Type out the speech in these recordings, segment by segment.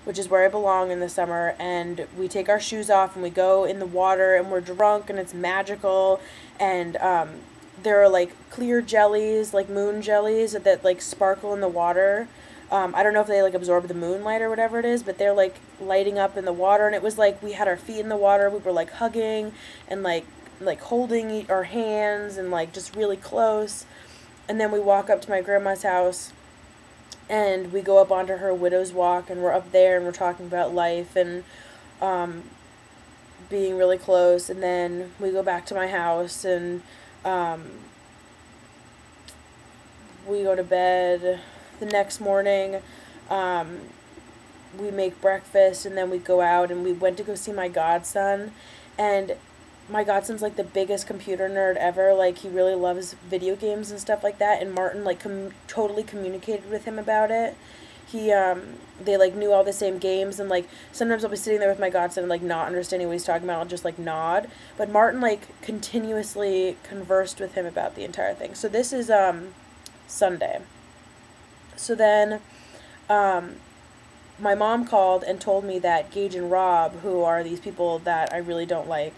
which is where I belong in the summer, and we take our shoes off and we go in the water and we're drunk and it's magical, and there are like clear jellies, like moon jellies that like sparkle in the water. I don't know if they like absorb the moonlight or whatever it is, but they're like lighting up in the water, and it was like we had our feet in the water, we were like hugging and like holding our hands and like just really close. And then we walk up to my grandma's house and we go up onto her widow's walk, and we're up there and we're talking about life and um, being really close. And then we go back to my house and um, we go to bed. The next morning, um, we make breakfast, and then we go out and we went to go see my godson. And my godson's like the biggest computer nerd ever. Like, he really loves video games and stuff like that, and Martin like totally communicated with him about it. They like knew all the same games, and like sometimes I'll be sitting there with my godson and like not understanding what he's talking about. I'll just like nod, but Martin like continuously conversed with him about the entire thing. So this is Sunday. So then um my mom called and told me that Gage and Rob, who are these people that I really don't like,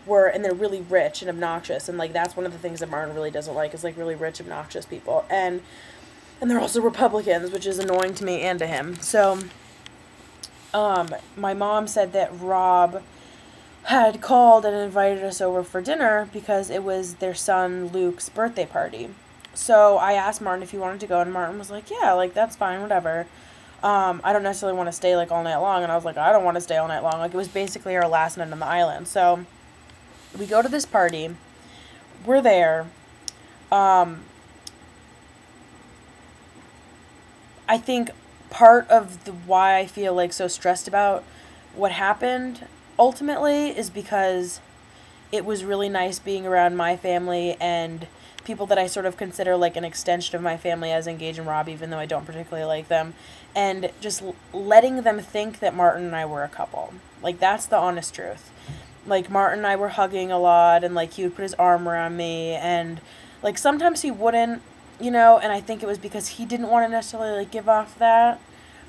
and they're really rich and obnoxious, and like that's one of the things that Martin really doesn't like, is like really rich, obnoxious people, and they're also Republicans, which is annoying to me and to him. So my mom said that Rob had called and invited us over for dinner because it was their son Luke's birthday party. So I asked Martin if he wanted to go, and Martin was like, yeah, like that's fine, whatever. I don't necessarily want to stay like all night long, and I was like, I don't want to stay all night long. Like, it was basically our last night on the island. So we go to this party. We're there. I think part of why I feel like so stressed about what happened ultimately is because it was really nice being around my family and people that I sort of consider like an extension of my family, as Engage and Rob, even though I don't particularly like them, and just letting them think that Martin and I were a couple. Like, that's the honest truth. Like, Martin and I were hugging a lot, and like he would put his arm around me, and like sometimes he wouldn't, and I think it was because he didn't want to necessarily like give off that.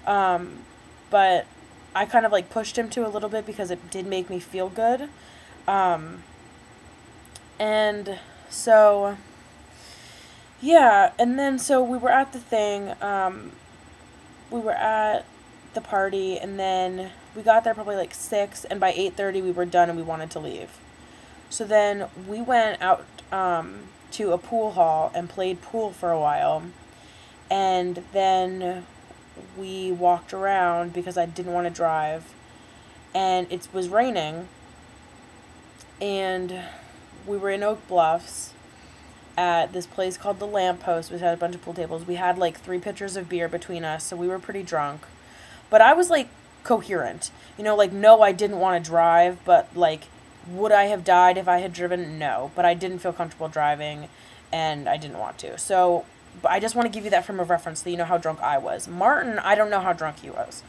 But I kind of like pushed him to a little bit because it did make me feel good. And so yeah, and then so we were at the thing, we were at the party, and then we got there probably like 6, and by 8:30 we were done and we wanted to leave. So then we went out to a pool hall and played pool for a while, and then we walked around because I didn't want to drive, and it was raining, and we were in Oak Bluffs at this place called The Lamppost, which had a bunch of pool tables. We had like 3 pitchers of beer between us, so we were pretty drunk. But I was like coherent. Like, no, I didn't want to drive, but like, would I have died if I had driven? No. But I didn't feel comfortable driving, and I didn't want to. So, but I just want to give you that from a reference so you know how drunk I was. Martin, I don't know how drunk he was.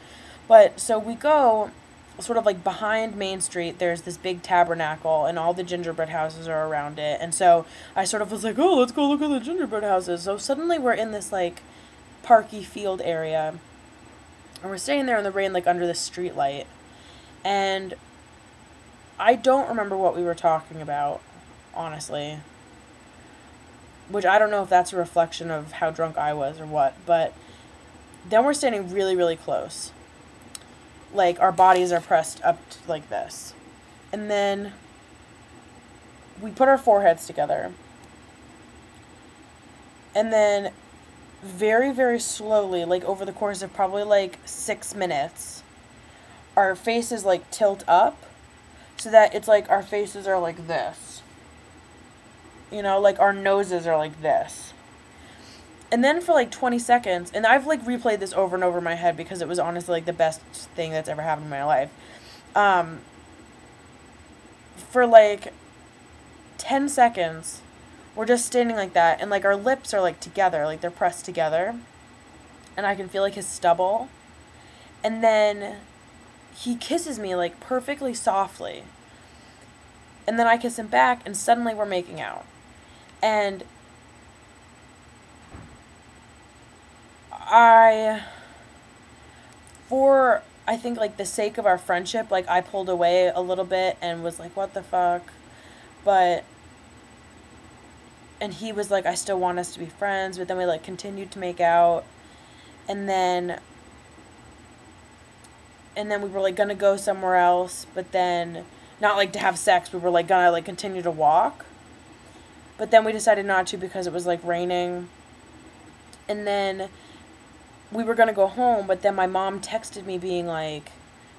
But so we go sort of like behind Main Street. There's this big tabernacle, and all the gingerbread houses are around it. And so I sort of was like, oh, let's go look at the gingerbread houses. So suddenly we're in this like parky field area, and we're standing there in the rain, like under the street light. And I don't remember what we were talking about, honestly. Which I don't know if that's a reflection of how drunk I was or what. But then we're standing really, really close. Like, our bodies are pressed up like this. And then we put our foreheads together. And then very, very slowly, like over the course of probably like 6 minutes, our faces like tilt up so that it's like our faces are like this. Like our noses are like this. And then for like 20 seconds, and I've like replayed this over and over in my head because it was honestly like the best thing that's ever happened in my life. For like 10 seconds, we're just standing like that, and like our lips are like together, like they're pressed together. And I can feel like his stubble. And then he kisses me like perfectly softly. And then I kiss him back, and suddenly we're making out. And I for, I think, like, the sake of our friendship, like, I pulled away a little bit and was like, what the fuck? But, and he was like, I still want us to be friends, but then we, like, continued to make out, and then we were, like, gonna go somewhere else, but then, not, like, to have sex, we were, like, gonna, like, continue to walk, but then we decided not to because it was, like, raining, and then we were gonna go home, but then my mom texted me being like,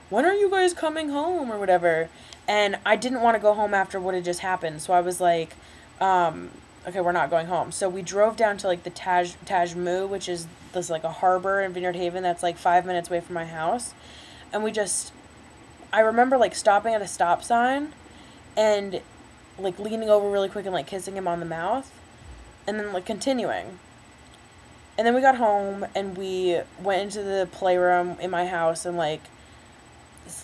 when are you guys coming home, or whatever, and I didn't want to go home after what had just happened, so I was like, okay, we're not going home. So we drove down to, like, the Tajmu, which is this, like, a harbor in Vineyard Haven that's, like, 5 minutes away from my house. And I remember, like, stopping at a stop sign and, like, leaning over really quick and, like, kissing him on the mouth. And then, like, continuing. And then we got home and we went into the playroom in my house and, like,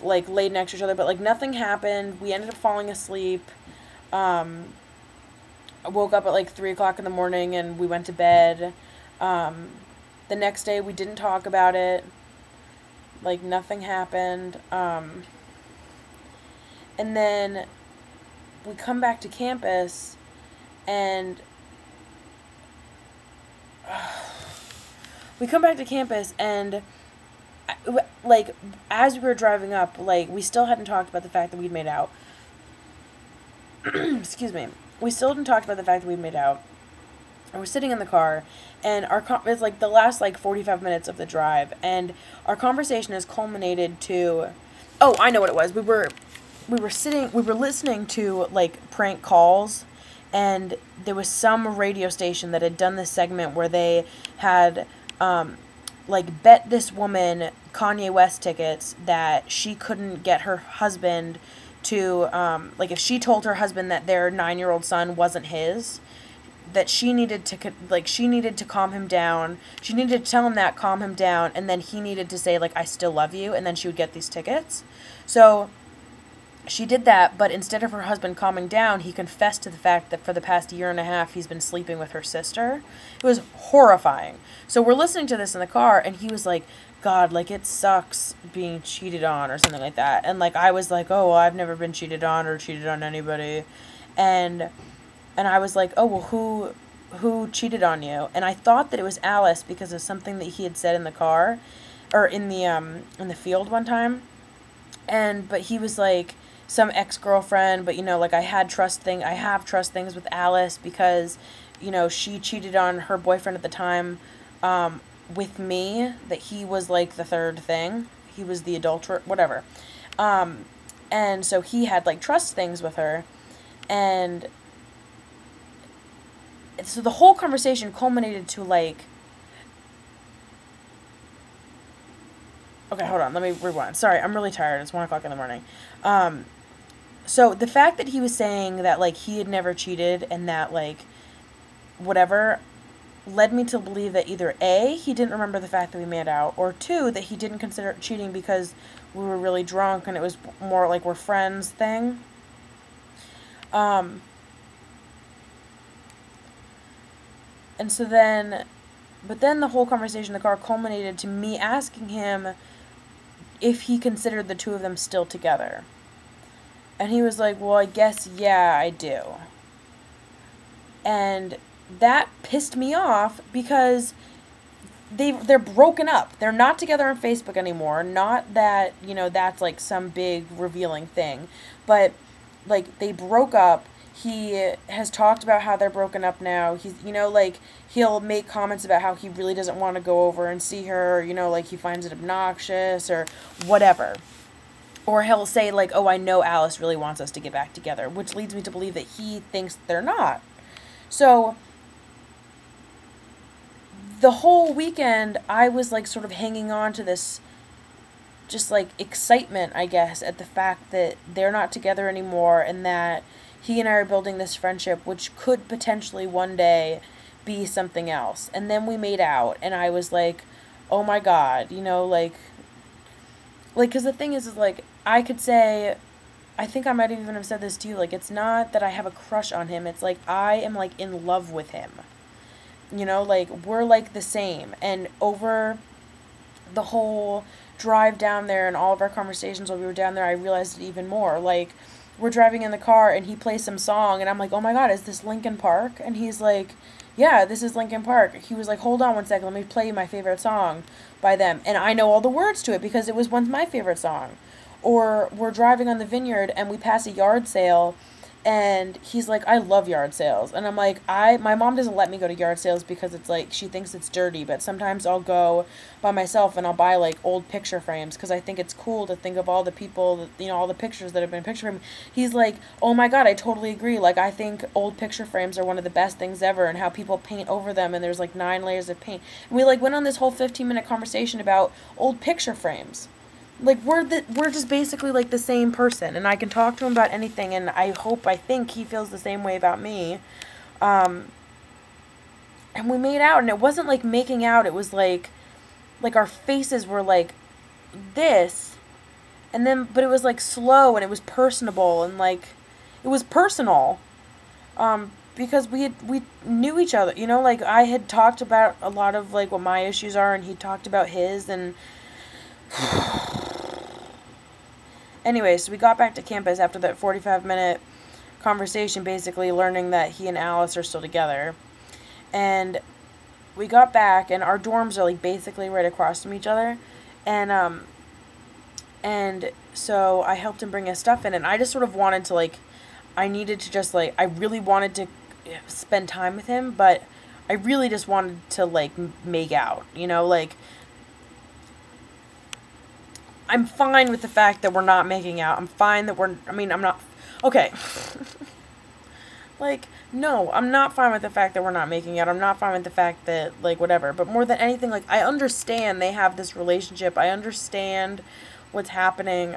laid next to each other. But, like, nothing happened. We ended up falling asleep. I woke up at, like, 3 o'clock in the morning and we went to bed. The next day we didn't talk about it. Like, nothing happened. And then we come back to campus and like, as we were driving up, like, we still hadn't talked about the fact that we'd made out. Excuse me. We still hadn't talked about the fact that we'd made out. And we're sitting in the car, and it's, like, the last, like, 45 minutes of the drive, and our conversation has culminated to, oh, I know what it was. We were listening to, like, prank calls, and there was some radio station that had done this segment where they had, like, bet this woman Kanye West tickets that she couldn't get her husband to, like, if she told her husband that their 9-year-old son wasn't his, that she needed to calm him down. She needed to tell him that, calm him down, and then he needed to say, like, I still love you, and then she would get these tickets. So she did that, but instead of her husband calming down, he confessed to the fact that for the past year and a half, he's been sleeping with her sister. It was horrifying. So we're listening to this in the car, and he was like, God, like, it sucks being cheated on, or something like that. And, like, I was like, oh, well, I've never been cheated on or cheated on anybody. And I was like, oh, well, who cheated on you? And I thought that it was Alice because of something that he had said in the car, or in the field one time. But he was like, some ex-girlfriend, but, you know, like, I have trust things with Alice because, you know, she cheated on her boyfriend at the time, with me, that he was, like, the third thing. He was the adulterer, whatever. And so he had, like, trust things with her, and so the whole conversation culminated to, like, okay, hold on, let me rewind. Sorry, I'm really tired. It's 1 o'clock in the morning. So the fact that he was saying that, like, he had never cheated and that, like, whatever, led me to believe that either A, he didn't remember the fact that we made out, or 2, that he didn't consider it cheating because we were really drunk and it was more like we're friends thing. And so then, but then the whole conversation in the car culminated to me asking him if he considered the two of them still together. And he was like, well, I guess, yeah, I do. And that pissed me off because they're broken up. They're not together on Facebook anymore. Not that, you know, that's, like, some big revealing thing. But, like, they broke up. He has talked about how they're broken up now. He's, you know, like, he'll make comments about how he really doesn't want to go over and see her, or, you know, like, he finds it obnoxious or whatever. Or he'll say, like, oh, I know Alice really wants us to get back together, which leads me to believe that he thinks they're not. So the whole weekend, I was, like, sort of hanging on to this just, like, excitement, I guess, at the fact that they're not together anymore and that he and I are building this friendship, which could potentially one day be something else. And then we made out, and I was like, oh my God, you know, like, because the thing is, like, I could say, I think I might even have said this to you, like, it's not that I have a crush on him, it's like, I am, like, in love with him. You know, like, we're, like, the same. And over the whole drive down there and all of our conversations while we were down there, I realized it even more. Like, we're driving in the car and he plays some song and I'm like, oh my God, is this Linkin Park? And he's like, yeah, this is Linkin Park. He was like, hold on one second, let me play you my favorite song by them. And I know all the words to it because it was once my favorite song. Or we're driving on the vineyard and we pass a yard sale and he's like, I love yard sales. And I'm like, my mom doesn't let me go to yard sales because it's like, she thinks it's dirty, but sometimes I'll go by myself and I'll buy like old picture frames because I think it's cool to think of all the people that, you know, all the pictures that have been picture framed. He's like, oh my God, I totally agree. Like, I think old picture frames are one of the best things ever, and how people paint over them and there's like 9 layers of paint. And we like went on this whole 15-minute conversation about old picture frames. Like, we're just basically like the same person, and I can talk to him about anything, and I think he feels the same way about me. And we made out, and it wasn't like making out, it was like our faces were like this, and then, but it was like slow, and it was personable, and like, it was personal, because we knew each other, you know, like, I had talked about a lot of like what my issues are, and he talked about his, and anyway, so we got back to campus after that 45-minute conversation, basically learning that he and Alice are still together. And we got back, and our dorms are like basically right across from each other. And so I helped him bring his stuff in, and I just sort of wanted to like, I needed to just like, I really wanted to spend time with him, but I really just wanted to like make out, you know, like, I'm fine with the fact that we're not making out. I'm fine that I'm not, okay. Like, no, I'm not fine with the fact that we're not making out. I'm not fine with the fact that, like, whatever. But more than anything, like, I understand they have this relationship. I understand what's happening.